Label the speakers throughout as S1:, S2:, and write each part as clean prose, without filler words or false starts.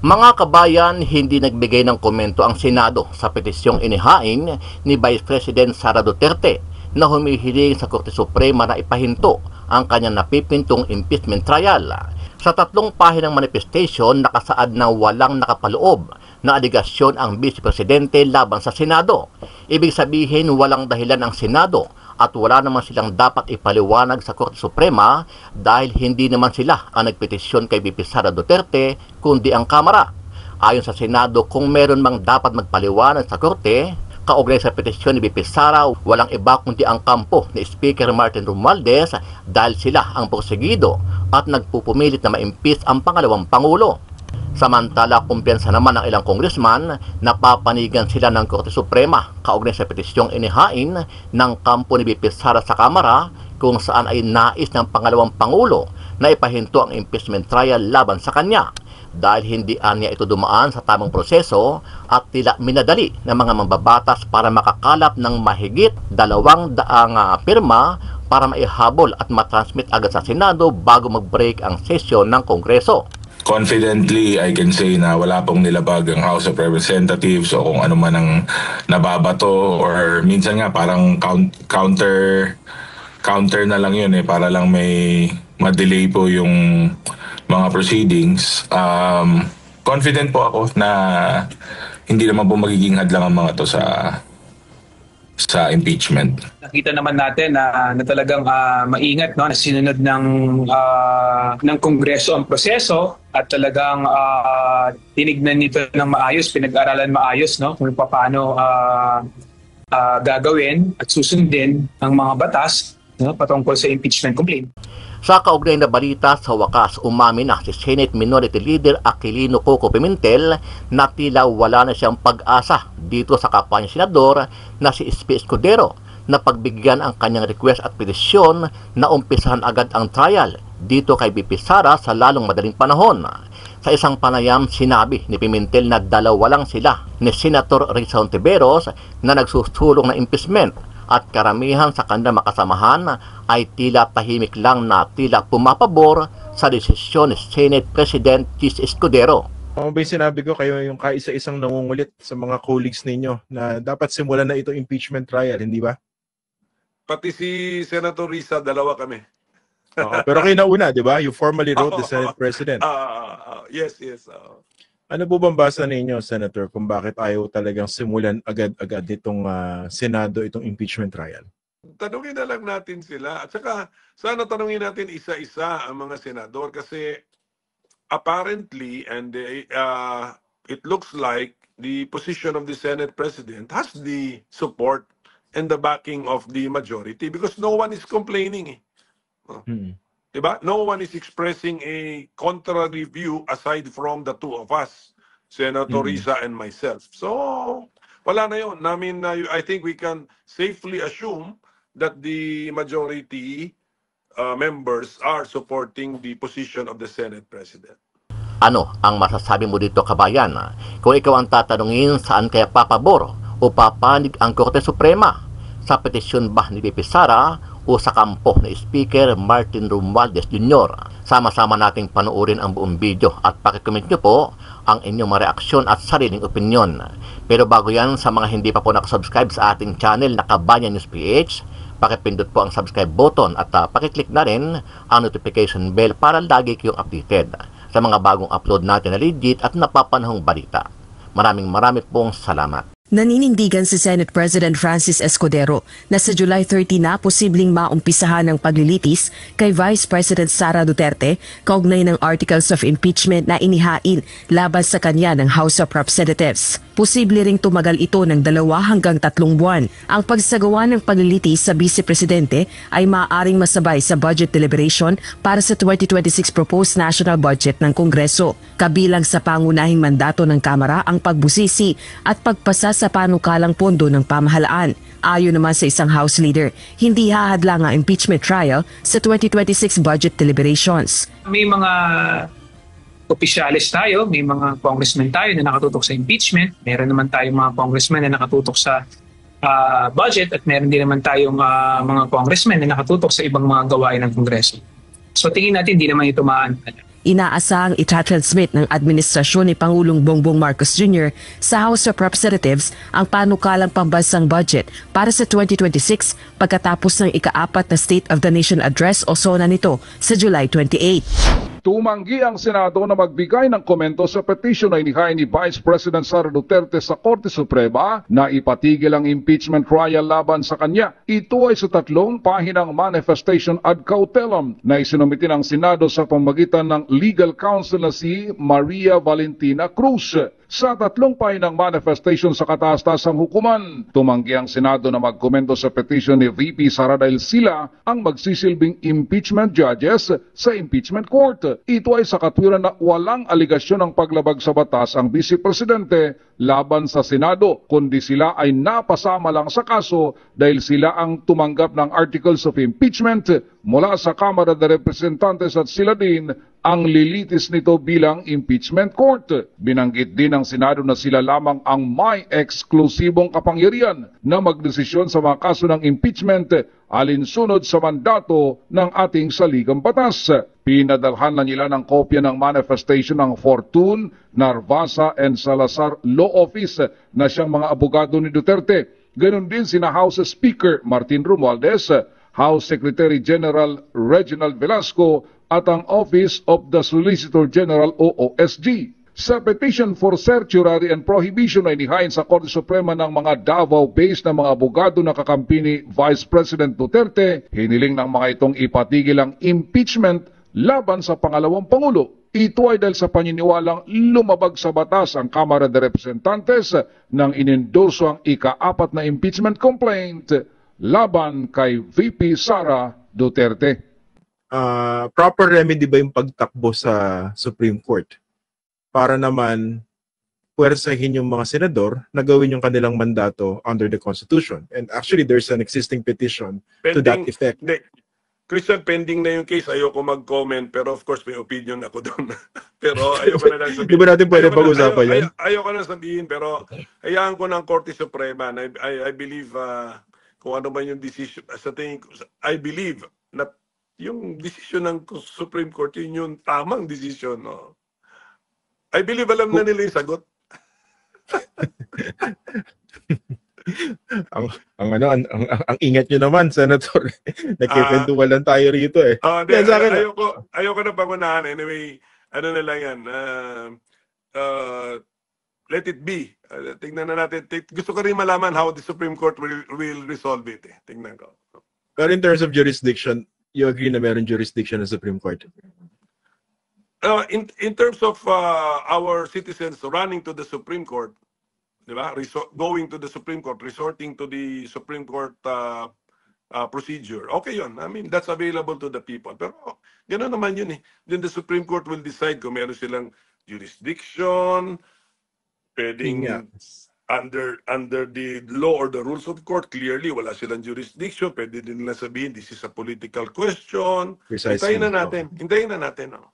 S1: Mga kabayan, hindi nagbigay ng komento ang Senado sa petisyong inihain ni Vice President Sara Duterte na humihiling sa Korte Suprema na ipahinto ang kanyang napipintong impeachment trial. Sa 3 pahinang manifestation, nakasaad na walang nakapaloob na aligasyon ang Vice Presidente laban sa Senado. Ibig sabihin, walang dahilan ang Senado at wala naman silang dapat ipaliwanag sa Korte Suprema dahil hindi naman sila ang nagpetisyon kay VP Sara Duterte kundi ang Kamara. Ayon sa Senado, kung meron mang dapat magpaliwanag sa Korte, kaugnay sa petisyon ni VP Sara, walang iba kundi ang kampo ni Speaker Martin Romualdez dahil sila ang porsigido at nagpupumilit na ma-impeach ang pangalawang Pangulo. Samantala, kumpiyansa naman ng ilang congressman na papanigan sila ng Korte Suprema kaugnay sa petisyong inihain ng kampo ni VP Sara sa Kamara kung saan ay nais ng pangalawang Pangulo na ipahinto ang impeachment trial laban sa kanya dahil hindi niya ito dumaan sa tamang proseso at tila minadali ng mga mambabatas para makakalap ng mahigit 200 pirma para maihabol at matransmit agad sa Senado bago mag-break ang sesyon ng Kongreso.
S2: Confidently, I can say na wala pong nilabag ang House of Representatives o kung ano man ang nababato or minsan nga parang counter na lang yun para lang may ma-delay po yung mga proceedings. Confident po ako na hindi naman po magiging hadlang ang mga to sa impeachment.
S3: Nakita naman natin na talagang maingat, no, na sinunod ng Kongreso ang proseso at talagang tinignan nito ng maayos, pinag-aralan maayos, no, kung paano gagawin at susundin ang mga batas, no, patungkol sa impeachment complaint.
S1: Sa kaugnay na balita, sa wakas umamin na si Senate Minority Leader Aquilino Coco Pimentel na tila wala na siyang pag-asa dito sa kapwa niya senador na si SP Escudero na pagbigyan ang kanyang request at petisyon na umpisahan agad ang trial dito kay VP Sara sa lalong madaling panahon. Sa isang panayam, sinabi ni Pimentel na dalawa lang sila ni Senator Risa Hontiveros na nagsusulong ng impeachment at karamihan sa kanilang makasamahan ay tila tahimik lang na tila pumapabor sa desisyon ni Senate President Chis Escudero.
S4: Ano ba yung sinabi ko, kayo yung kaisa-isang nangungulit sa mga colleagues ninyo na dapat simulan na ito impeachment trial, hindi ba?
S5: Pati si Senator Risa, dalawa kami.
S4: Pero kayo nauna, di ba? You formally wrote the Senate President.
S5: Yes.
S4: Ano po bang basa ninyo, Senator, kung bakit ayaw talagang simulan agad-agad itong Senado, itong impeachment trial?
S5: Tanungin na lang natin sila. At saka, sana tanungin natin isa-isa ang mga senador kasi apparently, and it looks like the position of the Senate President has the support and the backing of the majority because no one is complaining. Diba? No one is expressing a contrary view aside from the two of us, Senator Risa and myself. So, wala na yun. I think we can safely assume that the majority members are supporting the position of the Senate President.
S1: Ano ang masasabi mo dito, kabayan? Kung ikaw ang tatanungin, saan kaya papabor o papanig ang Korte Suprema? Sa petisyon ba ni VP Sara o sa kampo ni Speaker Martin Romualdez Jr.? Sama-sama nating panoorin ang buong video at pakicomment nyo po ang inyong mga reaksyon at sariling opinyon. Pero bago yan, sa mga hindi pa po nakasubscribe sa ating channel na Kabayan News PH, pakipindot po ang subscribe button at pakiclick na rin ang notification bell para lagi kayong updated sa mga bagong upload natin na legit at napapanahong balita. Maraming pong salamat.
S6: Naninindigan si Senate President Francis Escudero na sa July 30 na posibleng maumpisahan ang paglilitis kay Vice President Sara Duterte kaugnay ng Articles of Impeachment na inihain laban sa kanya ng House of Representatives. Posible ring tumagal ito ng 2 hanggang 3 buwan. Ang pagsagawa ng paglilitis sa Vice Presidente ay maaaring masabay sa budget deliberation para sa 2026 proposed national budget ng Kongreso. Kabilang sa pangunahing mandato ng Kamara ang pagbusisi at pagpasa sa panukalang pondo ng pamahalaan. Ayon naman sa isang House leader, hindi hahadlang ang impeachment trial sa 2026 budget deliberations.
S3: May mga opisyalis tayo, may mga congressmen tayo na nakatutok sa impeachment, meron naman tayong mga congressmen na nakatutok sa budget at meron din naman tayong mga congressmen na nakatutok sa ibang mga gawain ng Kongreso. So tingin natin hindi naman ito
S6: Inaasahang itatransmit ng administrasyon ni Pangulong Bongbong Marcos Jr. sa House of Representatives ang panukalang pambansang budget para sa 2026 pagkatapos ng ika-4 na State of the Nation Address o SONA nito sa July 28.
S7: Tumanggi ang Senado na magbigay ng komento sa petisyon na inihain ni Vice President Sara Duterte sa Korte Suprema na ipatigil ang impeachment trial laban sa kanya. Ito ay sa 3 pahinang manifestation ad cautelam na isinumiti ng Senado sa pamamagitan ng legal counsel na si Maria Valentina Cruz. Sa 3 pahinang manifestation sa kataas-tasang hukuman, tumanggi ang Senado na magkomento sa petisyon ni VP Sara dahil sila ang magsisilbing impeachment judges sa impeachment court. Ito ay sa katwiran na walang aligasyon ng paglabag sa batas ang Vice Presidente laban sa Senado, kundi sila ay napasama lang sa kaso dahil sila ang tumanggap ng articles of impeachment mula sa Kamara de Representantes at sila din ang lilitis nito bilang impeachment court. Binanggit din ng Senado na sila lamang ang may eksklusibong kapangyarihan na magdesisyon sa mga kaso ng impeachment alinsunod sa mandato ng ating saligang batas. Pinadalhan na nila ng kopya ng manifestation ng Fortune, Narvasa and Salazar Law Office na siyang mga abogado ni Duterte. Ganon din sina House Speaker Martin Romualdez, House Secretary General Reginald Velasco at ang Office of the Solicitor General o OSG. Sa petition for certiorari and prohibition na inihain sa Korte Suprema ng mga Davao-based na mga abogado na kakampi ni Vice President Duterte, hiniling ng mga itong ipatigil ang impeachment laban sa pangalawang Pangulo. Ito ay dahil sa paniniwalang lumabag sa batas ang Kamara de Representantes nang inendorso ang ika-4 na impeachment complaint laban kay VP Sara Duterte.
S4: Proper remedy ba yung pagtakbo sa Supreme Court para naman puwersahin yung mga senador na gawin yung kanilang mandato under the Constitution? And actually, there's an existing petition to that effect.
S5: Christian, pending na yung case. Ayoko mag-comment, pero of course may opinion ako doon. Pero ayoko na lang sabihin.
S4: Di ba natin pwede pag-usapan yan?
S5: Ayoko na sabihin, pero hayaan ko ng Korte Suprema. I believe kung ano man yung decision. Sa tingin ko, I believe na yung decision ng Supreme Court, yun yung tamang decision. No? I believe alam na nila yung sagot.
S4: ang ingat nyo naman, Senator. Nagkikwentuhan lang tayo rito eh.
S5: Ayoko na pangunahan. Anyway, ano na lang yan. Let it be. Tingnan na natin. Gusto ko rin malaman how the Supreme Court will resolve it. Tingnan ko.
S4: But in terms of jurisdiction, you agree na meron jurisdiction ng Supreme Court?
S5: In terms of our citizens running to the Supreme Court, diba? Going to the Supreme Court, resorting to the Supreme Court procedure, okay yun. I mean, that's available to the people. Pero gano'n naman yun eh. Then the Supreme Court will decide kung meron silang jurisdiction, pwedeng under the law or the rules of the court, clearly wala silang jurisdiction. Pwede din nila sabihin, this is a political question.
S4: Precisely.
S5: Hintayin na natin. No?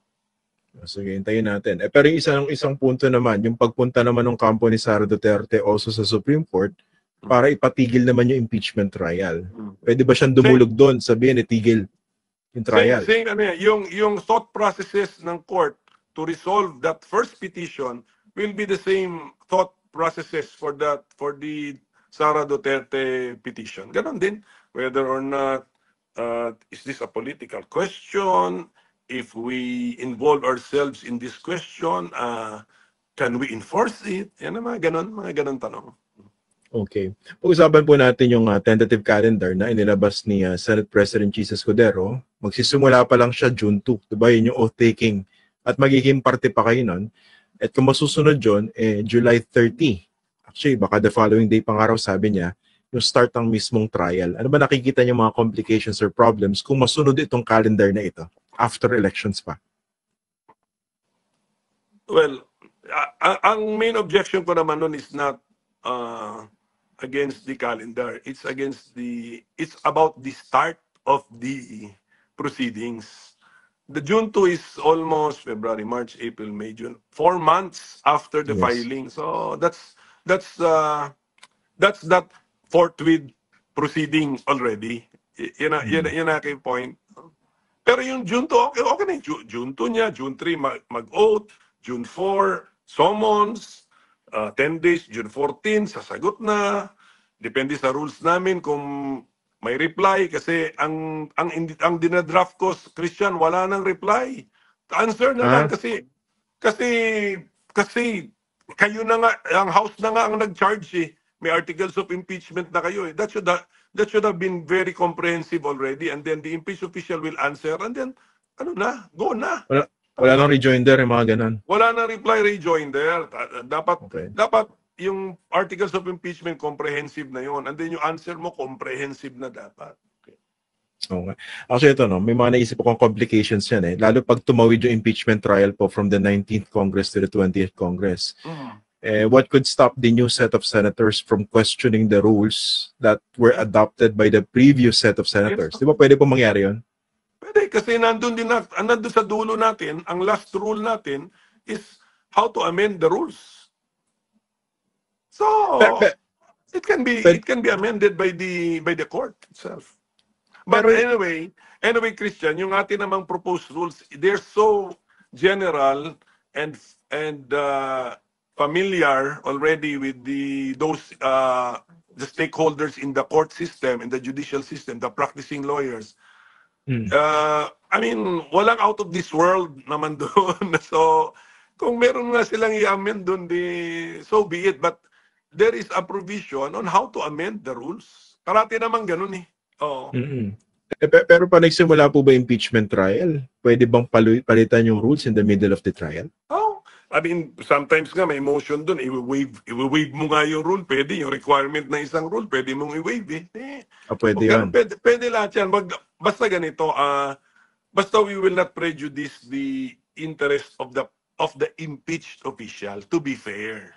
S4: Sige, hintayin natin. Pero yung isang punto naman, yung pagpunta naman ng kampo ni Sara Duterte also sa Supreme Court para ipatigil naman yung impeachment trial. Pwede ba siyang dumulog doon, sabihin, itigil yung trial?
S5: Yung thought processes ng court to resolve that first petition will be the same thought processes for the Sara Duterte petition. Ganon din, whether or not is this a political question? If we involve ourselves in this question, can we enforce it? Yan mga ganon tanong.
S4: Okay. Pag-usapan po natin yung tentative calendar na inilabas ni Senate President Jesus Escudero. Magsisimula pa lang siya June 2. Diba? Yun yung oath-taking. At magiging parte pa kayo nun. At kung masusunod yun, July 30. Actually, baka the following day pang araw, sabi niya, yung start ng mismong trial. Ano ba nakikita niyo mga complications or problems kung masunod itong calendar na ito after elections pa?
S5: Well, ang main objection ko naman nun is not against the calendar. It's about the start of the proceedings. The June 2 is almost February, March, April, May, June. 4 months after the filing. So that's that forthwith proceeding already. Yun ang aking point. Pero yung June 2, okay na yung June 2 niya, June 3 mag-oath, June 4 summons, 10 days, June 14 sasagot na. Depende sa rules namin kung may reply kasi ang dinadraft ko, Christian, wala nang reply. Answer na lang
S4: Ah,
S5: kasi kasi kayo na nga, ang House na nga ang nag-charge eh. May articles of impeachment na kayo eh. That should have been very comprehensive already, and then the impeached official will answer, and then ano na, go na.
S4: wala nang rejoinder, yung mga ganun.
S5: Wala na reply rejoinder. Dapat
S4: Okay.
S5: dapat yung articles of impeachment comprehensive na yon, and then yung answer mo comprehensive na dapat. Okay.
S4: Okay. Actually, ito, no, may mga naisip akong complications yan eh. Lalo pag tumawid yung impeachment trial po from the 19th Congress to the 20th Congress. What could stop the new set of senators from questioning the rules that were adopted by the previous set of senators? Di ba pwede po mangyari yun?
S5: Pwede, kasi nandun sa dulo natin, ang last rule natin is how to amend the rules. So,
S4: Pe-
S5: it can be amended by the court itself. But
S4: Pero-
S5: anyway, Christian, yung atin namang proposed rules, they're so general and familiar already with the stakeholders in the court system, in the judicial system, the practicing lawyers. I mean, walang out of this world naman doon. So, kung meron nga silang i-amend doon, so be it. But there is a provision on how to amend the rules. Karate naman ganun eh. Oo.
S4: Pero pa nagsimula po ba impeachment trial? Pwede bang palitan yung rules in the middle of the trial?
S5: Oh, I mean, sometimes nga may motion doon, i-waive mo nga yung rule, pwede yung requirement ng isang rule, pwede mong i-waive eh.
S4: Pwede
S5: Okay,
S4: yun.
S5: pwede lahat yan. Basta ganito, basta we will not prejudice the interest of the impeached official, to be fair.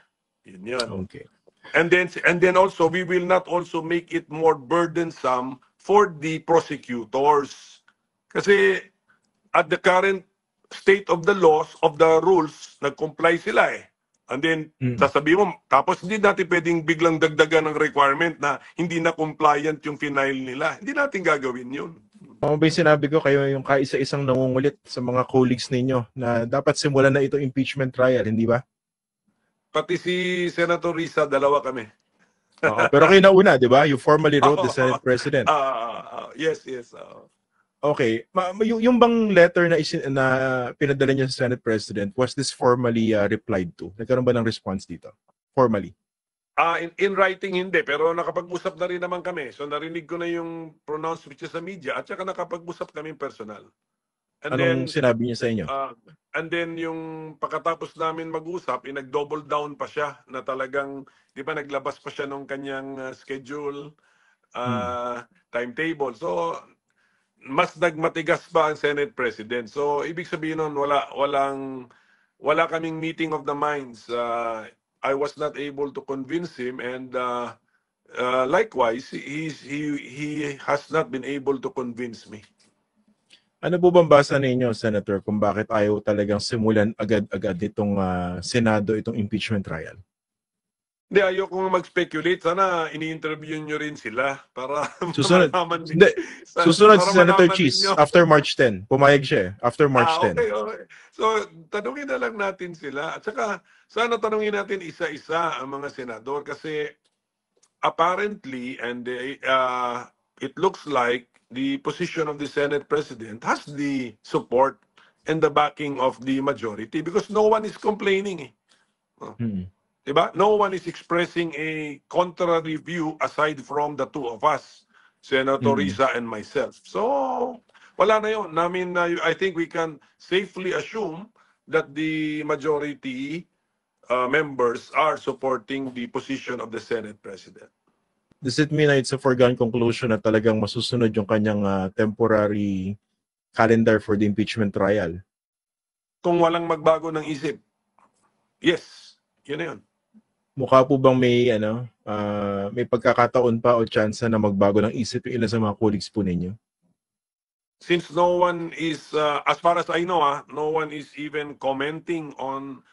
S5: Yun yan.
S4: Okay.
S5: And then also we will not also make it more burdensome for the prosecutors. Kasi at the current state of the laws, of the rules, nag-comply sila eh. And then, sasabihin mo, tapos hindi natin pwedeng biglang dagdagan ng requirement na hindi na compliant yung final nila. Hindi natin gagawin yun.
S4: Ano ba yung sinabi ko kayo yung kaisa-isang nangungulit sa mga colleagues ninyo na dapat simulan na ito impeachment trial, hindi ba?
S5: Pati si Senator Risa, dalawa kami.
S4: Pero kayo nauna, di ba? You formally wrote the Senate President.
S5: Yes.
S4: Okay. Yung bang letter na pinadala niya sa Senate President, was this formally replied to? Nagkaroon ba ng response dito? Formally?
S5: In writing hindi, pero nakapag-usap na rin naman kami. So narinig ko na yung pronouncement sa media at saka nakapag-usap kami personal. And
S4: Anong sinabi niya sa inyo?
S5: And then yung pagkatapos namin mag-usap, nag-double down pa siya na talagang, di ba naglabas pa siya ng kanyang schedule, timetable. So mas nagmatigas pa ang Senate President. So ibig sabihin nun, wala kaming meeting of the minds. I was not able to convince him, and likewise, he has not been able to convince me.
S4: Ano po bang basa ninyo, Senator, kung bakit ayaw talagang simulan agad-agad itong Senado, itong impeachment trial?
S5: Hindi, ayoko mag-speculate. Sana ini-interview nyo rin sila para
S4: Susunod.
S5: malaman
S4: Hindi. Susunod si
S5: para
S4: Senator
S5: malaman
S4: Cheese
S5: ninyo.
S4: after March 10. Pumayag siya eh. After March 10.
S5: Okay. So, tanungin na lang natin sila. At saka, sana tanungin natin isa-isa ang mga senador kasi apparently, and it looks like the position of the Senate President has the support and the backing of the majority because no one is complaining eh. Diba? No one is expressing a contrary view aside from the two of us, Senator Risa and myself. So, wala na yun. I think we can safely assume that the majority members are supporting the position of the Senate President.
S4: Does it mean na it's a foregone conclusion na talagang masusunod yung kanyang temporary calendar for the impeachment trial?
S5: Kung walang magbago ng isip, yes, yun na yun.
S4: Mukha po bang may pagkakataon pa o chance na magbago ng isip yung ilan sa mga colleagues po ninyo?
S5: Since no one is, as far as I know, no one is even commenting on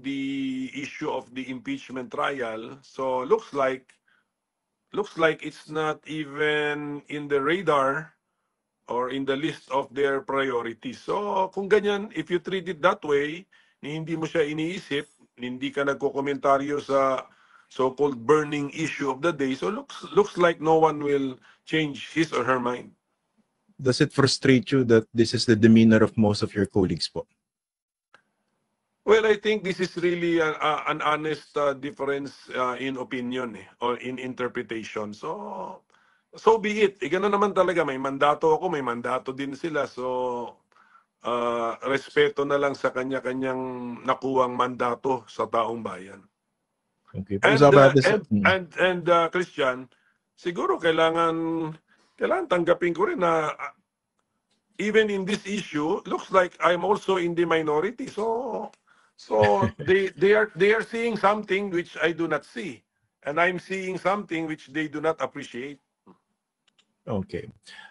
S5: the issue of the impeachment trial. So looks like it's not even in the radar or in the list of their priorities. So kung ganyan, if you treat it that way, hindi mo siya iniisip, hindi ka nagko-komentaryo sa so-called burning issue of the day, so looks like no one will change his or her mind.
S4: Does it frustrate you that this is the demeanor of most of your colleagues po?
S5: Well, I think this is really an honest difference in opinion or in interpretation. So be it. Ganun naman talaga. May mandato ako, may mandato din sila. So, respeto na lang sa kanya-kanyang nakuwang mandato sa taong bayan.
S4: Okay.
S5: And,
S4: Pag-usapan natin sa...
S5: Christian, siguro kailangan tanggapin ko rin na even in this issue, looks like I'm also in the minority. So they are seeing something which I do not see, and I'm seeing something which they do not appreciate.
S4: Okay.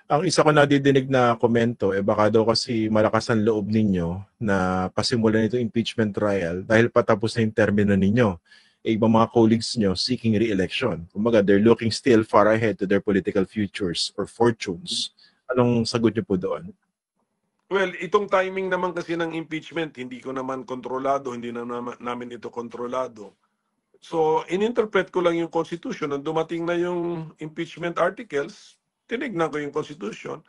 S4: Ang isa ko nadidinig na komento, baka daw kasi malakas ang loob ninyo na pasimulan itong impeachment trial dahil patapos na yung termino ninyo. Ibang mga colleagues nyo seeking re-election. Kumbaga, they're looking still far ahead to their political futures or fortunes. Anong sagot nyo po doon?
S5: Well, itong timing naman kasi ng impeachment, hindi ko naman kontrolado, hindi na namin ito kontrolado. So, ininterpret ko lang yung Constitution. Nung dumating na yung impeachment articles, tinignan ko yung Constitution.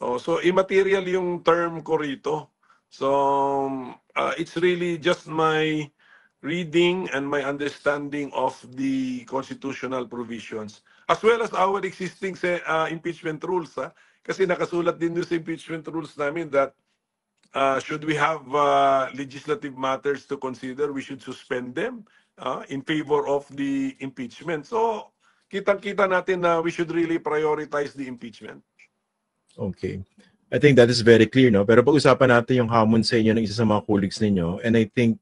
S5: So, immaterial yung term ko rito. So, it's really just my reading and my understanding of the constitutional provisions, as well as our existing impeachment rules. Kasi nakasulat din doon sa impeachment rules namin that should we have legislative matters to consider, we should suspend them in favor of the impeachment. So, kitang-kita natin na we should really prioritize the impeachment.
S4: Okay. I think that is very clear, no? Pero pag-usapan natin yung hamon sa inyo ng isa sa mga colleagues ninyo. And I think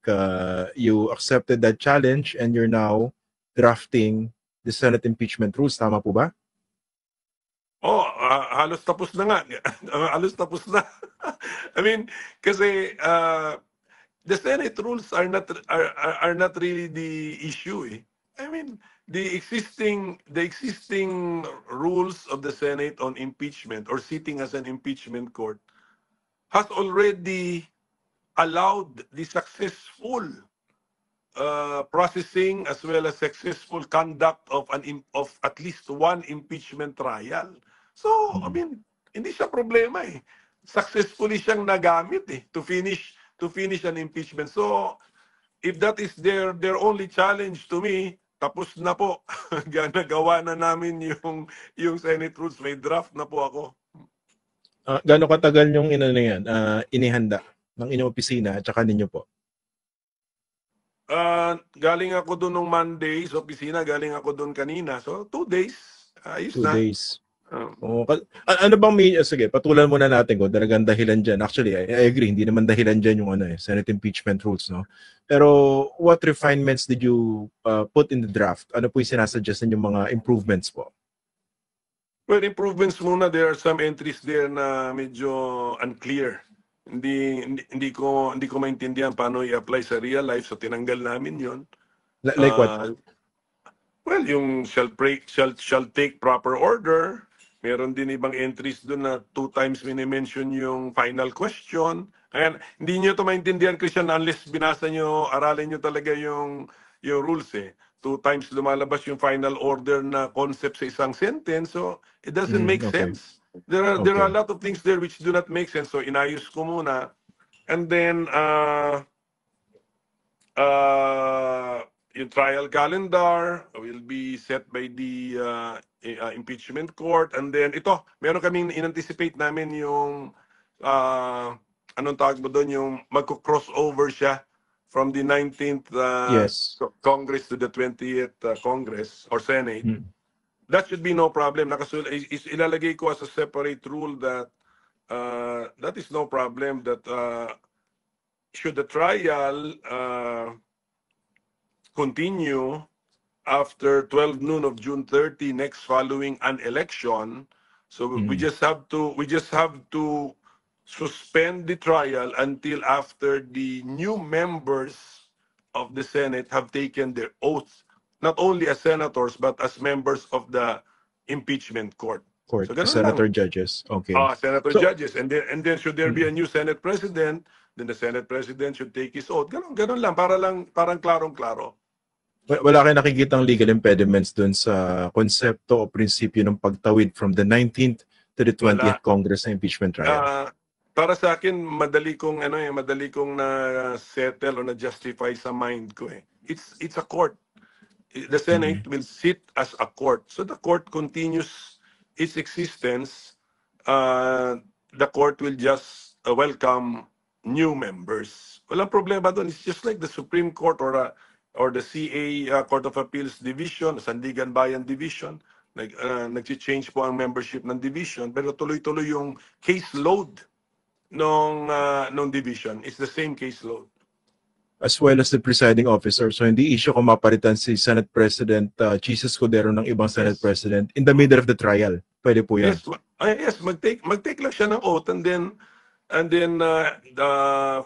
S4: you accepted that challenge and you're now drafting the Senate impeachment rules. Tama po ba?
S5: Halos tapos na nga. Halos tapos na. I mean, kasi the Senate rules are not really the issue. I mean, the existing rules of the Senate on impeachment or sitting as an impeachment court has already allowed the successful processing as well as successful conduct of at least one impeachment trial. So, I mean, hindi siya problema eh. Successfully siyang nagamit to finish an impeachment. So, if that is their only challenge to me, tapos na po. Nagawa na namin yung Senate rules. May draft na po ako.
S4: Gaano katagal yung inihanda ng inyong opisina at saka ninyo po?
S5: Galing ako doon nung Monday sa opisina, galing ako doon kanina. So, 2 days. Ayos
S4: 2
S5: na.
S4: days. Ano bang sige, patulan muna natin kung talagang dahilan dyan. Actually, I agree, hindi naman dahilan dyan yung Senate impeachment rules, no? Pero what refinements did you put in the draft? Ano po yung sinasuggest yung mga improvements po?
S5: Well, improvements muna. There are some entries there na medyo unclear. Hindi ko maintindihan paano i-apply sa real life, so tinanggal namin 'yon.
S4: Like what?
S5: Well, yung shall take proper order. Meron din ibang entries doon na 2 times mini-mention yung final question. Ayan, hindi niyo to maintindihan, Christian, unless binasa niyo, aralin niyo talaga yung rules 2 times lumalabas yung final order na concept sa isang sentence, so it doesn't make sense. There are a lot of things there which do not make sense, so inayos ko muna. And then yung trial calendar will be set by the impeachment court. And then ito, meron kaming in-anticipate namin yung anong tawag mo doon, yung magko-crossover siya from the 19th
S4: Yes.
S5: Congress to the 20th Congress or Senate. That should be no problem. Ilalagay ko as a separate rule that that is no problem, that should the trial continue after 12 noon of June 30 next following an election, so we just have to suspend the trial until after the new members of the Senate have taken their oath, not only as senators but as members of the impeachment court.
S4: Court,
S5: So, ganun
S4: senator
S5: lang.
S4: judges. Okay.
S5: Senator
S4: So-
S5: judges. And then should there be a new Senate President, then the Senate President should take his oath. Ganun lang. Parang klarong-klaro.
S4: Wala kayo nakikitang legal impediments dun sa konsepto o prinsipyo ng pagtawid from the 19th to the 20th Congress na impeachment trial?
S5: Para sa akin, madali kong na settle o na justify sa mind ko eh. It's a court. The Senate will sit as a court. So the court continues its existence. The court will just welcome new members. Walang problema doon. It's just like the Supreme Court or the CA Court of Appeals Division, Sandigan Bayan Division. Nag-change po ang membership ng division, pero tuloy-tuloy yung caseload nung division. It's the same caseload.
S4: As well as the presiding officer. So hindi issue kung mapalitan si Senate President Jesus Escudero ng ibang Senate President in the middle of the trial. Pwede po yan.
S5: Yes, mag-take lang siya ng oath and then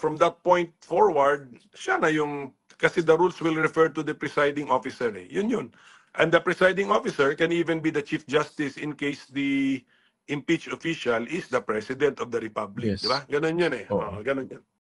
S5: from that point forward, siya na yung, kasi the rules will refer to the presiding officer eh. Yun. And the presiding officer can even be the Chief Justice in case the impeached official is the President of the Republic.
S4: Yes.
S5: Diba? Ganun yun eh.
S4: Oo.
S5: Ganun yun.